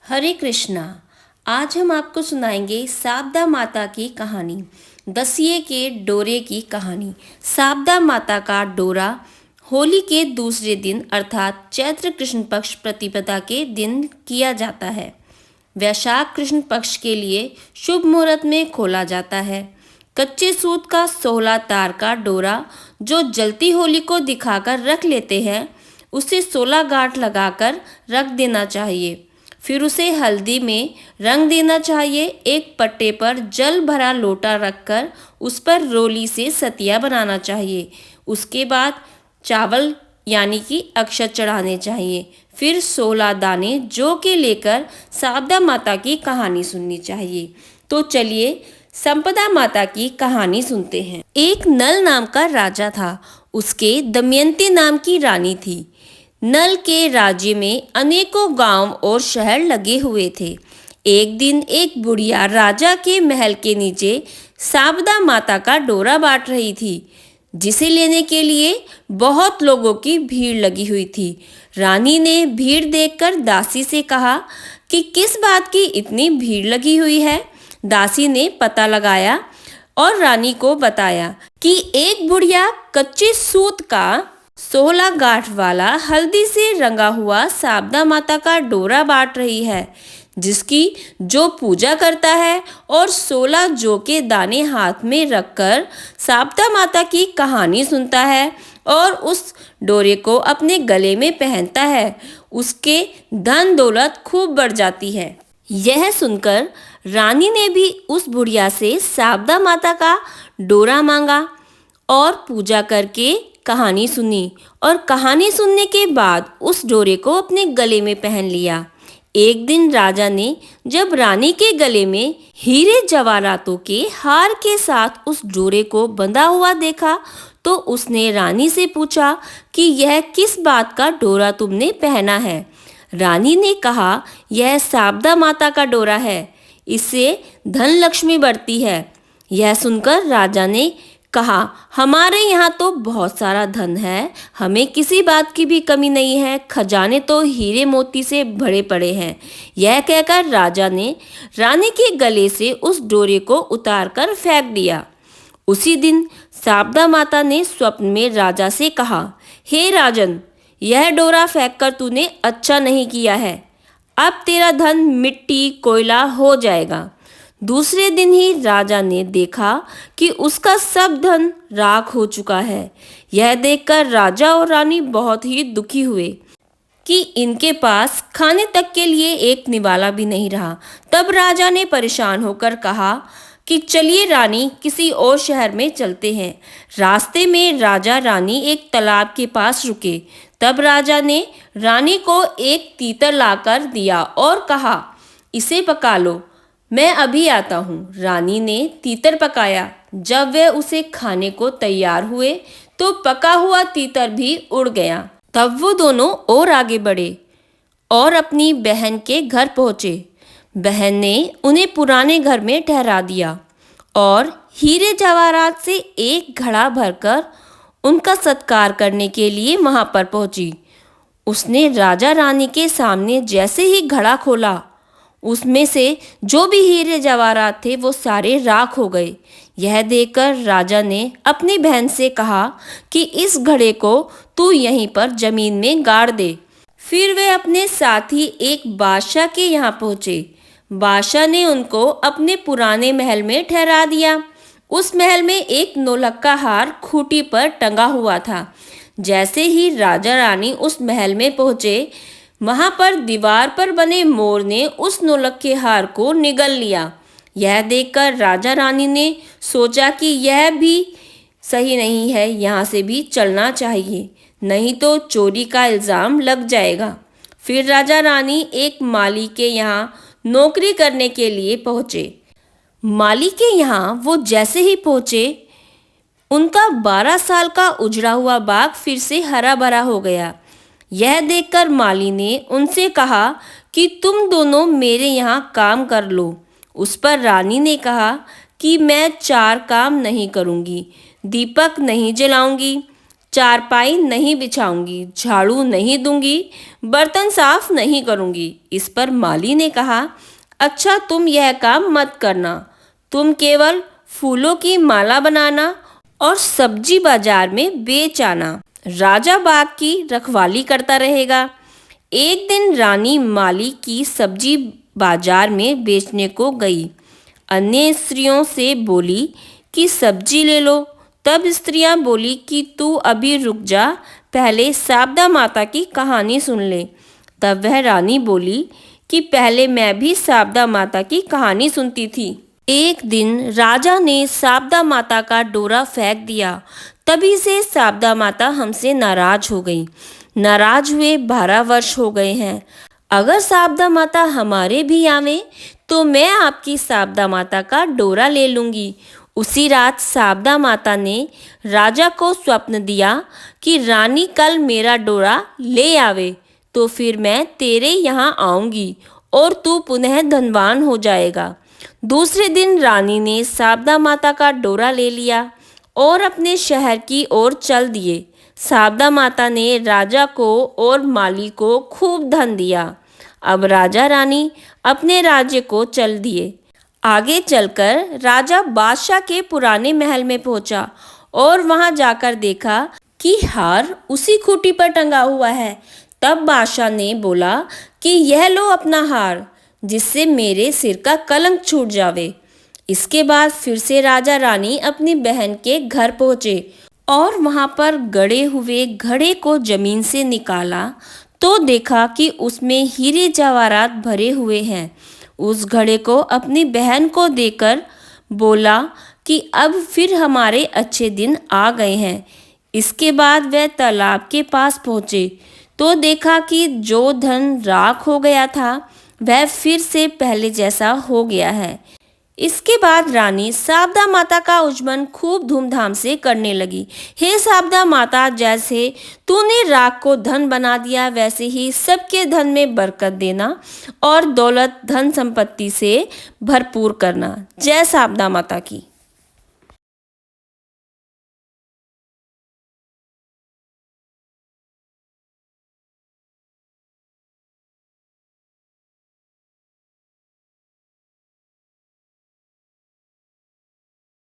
हरे कृष्णा। आज हम आपको सुनाएंगे शारदा माता की कहानी, दसिए के डोरे की कहानी। शारदा माता का डोरा होली के दूसरे दिन अर्थात चैत्र कृष्ण पक्ष प्रतिपदा के दिन किया जाता है। वैशाख कृष्ण पक्ष के लिए शुभ मुहूर्त में खोला जाता है। कच्चे सूत का 16 तार का डोरा जो जलती होली को दिखाकर रख लेते हैं, उसे 16 गांठ लगाकर रख देना चाहिए। फिर उसे हल्दी में रंग देना चाहिए। एक पट्टे पर जल भरा लोटा रखकर उस पर रोली से सतिया बनाना चाहिए। उसके बाद चावल यानी कि अक्षत चढ़ाने चाहिए। फिर 16 दाने जौ के लेकर शारदा माता की कहानी सुननी चाहिए। तो चलिए संपदा माता की कहानी सुनते हैं। एक नल नाम का राजा था। उसके दमयंती नाम की रानी थी। नल के राज्य में अनेकों गांव और शहर लगे हुए थे। एक दिन एक बुढ़िया राजा के महल के नीचे शारदा माता का डोरा बांट रही थी, जिसे लेने के लिए बहुत लोगों की भीड़ लगी हुई थी। रानी ने भीड़ देखकर दासी से कहा कि किस बात की इतनी भीड़ लगी हुई है। दासी ने पता लगाया और रानी को बताया कि एक बुढ़िया कच्चे सूत का 16 गांठ वाला हल्दी से रंगा हुआ शारदा माता का डोरा बांट रही है, जिसकी जो पूजा करता है और 16 जौ के दाने हाथ में रखकर शारदा माता की कहानी सुनता है और उस डोरे को अपने गले में पहनता है, उसके धन दौलत खूब बढ़ जाती है। यह सुनकर रानी ने भी उस बुढ़िया से शारदा माता का डोरा मांगा और पूजा करके कहानी सुनी और कहानी सुनने के बाद उस डोरे को अपने गले में पहन लिया। एक दिन राजा ने जब रानी के गले में हीरे जवाहरातों के हार के साथ उस डोरे को बंधा हुआ देखा तो उसने रानी से पूछा कि यह किस बात का डोरा तुमने पहना है। रानी ने कहा, यह शारदा माता का डोरा है, इससे धन लक्ष्मी बढ़ती है। यह सुनकर राजा ने कहा, हमारे यहाँ तो बहुत सारा धन है, हमें किसी बात की भी कमी नहीं है, खजाने तो हीरे मोती से भरे पड़े हैं। यह कहकर राजा ने रानी के गले से उस डोरे को उतारकर फेंक दिया। उसी दिन शारदा माता ने स्वप्न में राजा से कहा, हे राजन, यह डोरा फेंककर तूने अच्छा नहीं किया है। अब तेरा धन मिट्टी कोयला हो जाएगा। दूसरे दिन ही राजा ने देखा कि उसका सब धन राख हो चुका है। यह देखकर राजा और रानी बहुत ही दुखी हुए कि इनके पास खाने तक के लिए एक निवाला भी नहीं रहा। तब राजा ने परेशान होकर कहा कि चलिए रानी, किसी और शहर में चलते हैं। रास्ते में राजा रानी एक तालाब के पास रुके। तब राजा ने रानी को एक तीतर लाकर दिया और कहा, इसे पका लो, मैं अभी आता हूँ। रानी ने तीतर पकाया। जब वे उसे खाने को तैयार हुए तो पका हुआ तीतर भी उड़ गया। तब वो दोनों और आगे बढ़े और अपनी बहन के घर पहुँचे। बहन ने उन्हें पुराने घर में ठहरा दिया और हीरे जवाहरात से एक घड़ा भरकर उनका सत्कार करने के लिए वहाँ पर पहुँची। उसने राजा रानी के सामने जैसे ही घड़ा खोला, उसमें से जो भी हीरे जवाहरात थे वो सारे राख हो गए। यह देखकर राजा ने अपनी बहन से कहा कि इस घड़े को तू यहीं पर जमीन में गाड़ दे। फिर वे अपने साथी एक बादशाह के यहाँ पहुँचे। बादशाह ने उनको अपने पुराने महल में ठहरा दिया। उस महल में एक नौलक्खा हार खूंटी पर टंगा हुआ था। जैसे ही राजा रानी उस महल में पहुँचे, वहां पर दीवार पर बने मोर ने उस नौलक्खे हार को निगल लिया। यह देखकर राजा रानी ने सोचा कि यह भी सही नहीं है, यहाँ से भी चलना चाहिए, नहीं तो चोरी का इल्ज़ाम लग जाएगा। फिर राजा रानी एक माली के यहाँ नौकरी करने के लिए पहुँचे। माली के यहाँ वो जैसे ही पहुँचे, उनका 12 साल का उजड़ा हुआ बाग फिर से हरा भरा हो गया। यह देखकर माली ने उनसे कहा कि तुम दोनों मेरे यहाँ काम कर लो। उस पर रानी ने कहा कि मैं 4 काम नहीं करूँगी, दीपक नहीं जलाऊंगी, चारपाई नहीं बिछाऊंगी, झाड़ू नहीं दूंगी, बर्तन साफ नहीं करूंगी। इस पर माली ने कहा, अच्छा तुम यह काम मत करना, तुम केवल फूलों की माला बनाना और सब्जी बाजार में बेच आना। राजा बाग की रखवाली करता रहेगा। एक दिन रानी माली की सब्जी बाजार में बेचने को गई। अन्य स्त्रियों से बोली कि सब्जी ले लो। तब स्त्रियां बोली कि तू अभी रुक जा, पहले शारदा माता की कहानी सुन ले। तब वह रानी बोली कि पहले मैं भी शारदा माता की कहानी सुनती थी। एक दिन राजा ने शारदा माता का डोरा फेंक दिया। तभी से शारदा माता हमसे नाराज हो गई। नाराज हुए 12 वर्ष हो गए हैं। अगर शारदा माता हमारे भी आवे तो मैं आपकी शारदा माता का डोरा ले लूंगी। उसी रात शारदा माता ने राजा को स्वप्न दिया कि रानी कल मेरा डोरा ले आवे तो फिर मैं तेरे यहाँ आऊंगी और तू पुनः धनवान हो जाएगा। दूसरे दिन रानी ने शारदा माता का डोरा ले लिया और अपने शहर की ओर चल दिए। शारदा माता ने राजा को और माली को खूब धन दिया। अब राजा रानी अपने राज्य को चल दिए। आगे चलकर राजा बादशाह के पुराने महल में पहुंचा और वहां जाकर देखा कि हार उसी खूंटी पर टंगा हुआ है। तब बादशाह ने बोला कि यह लो अपना हार, जिससे मेरे सिर का कलंक छूट जावे। इसके बाद फिर से राजा रानी अपनी बहन के घर पहुंचे और वहां पर गड़े हुए घड़े को जमीन से निकाला तो देखा कि उसमें हीरे जवाहरात भरे हुए हैं। उस घड़े को अपनी बहन को देकर बोला कि अब फिर हमारे अच्छे दिन आ गए हैं। इसके बाद वह तालाब के पास पहुँचे तो देखा कि जो धन राख हो गया था वह फिर से पहले जैसा हो गया है। इसके बाद रानी शारदा माता का उज्जमन खूब धूमधाम से करने लगी। हे शारदा माता, जैसे तूने राख को धन बना दिया वैसे ही सबके धन में बरकत देना और दौलत धन संपत्ति से भरपूर करना। जय शारदा माता की।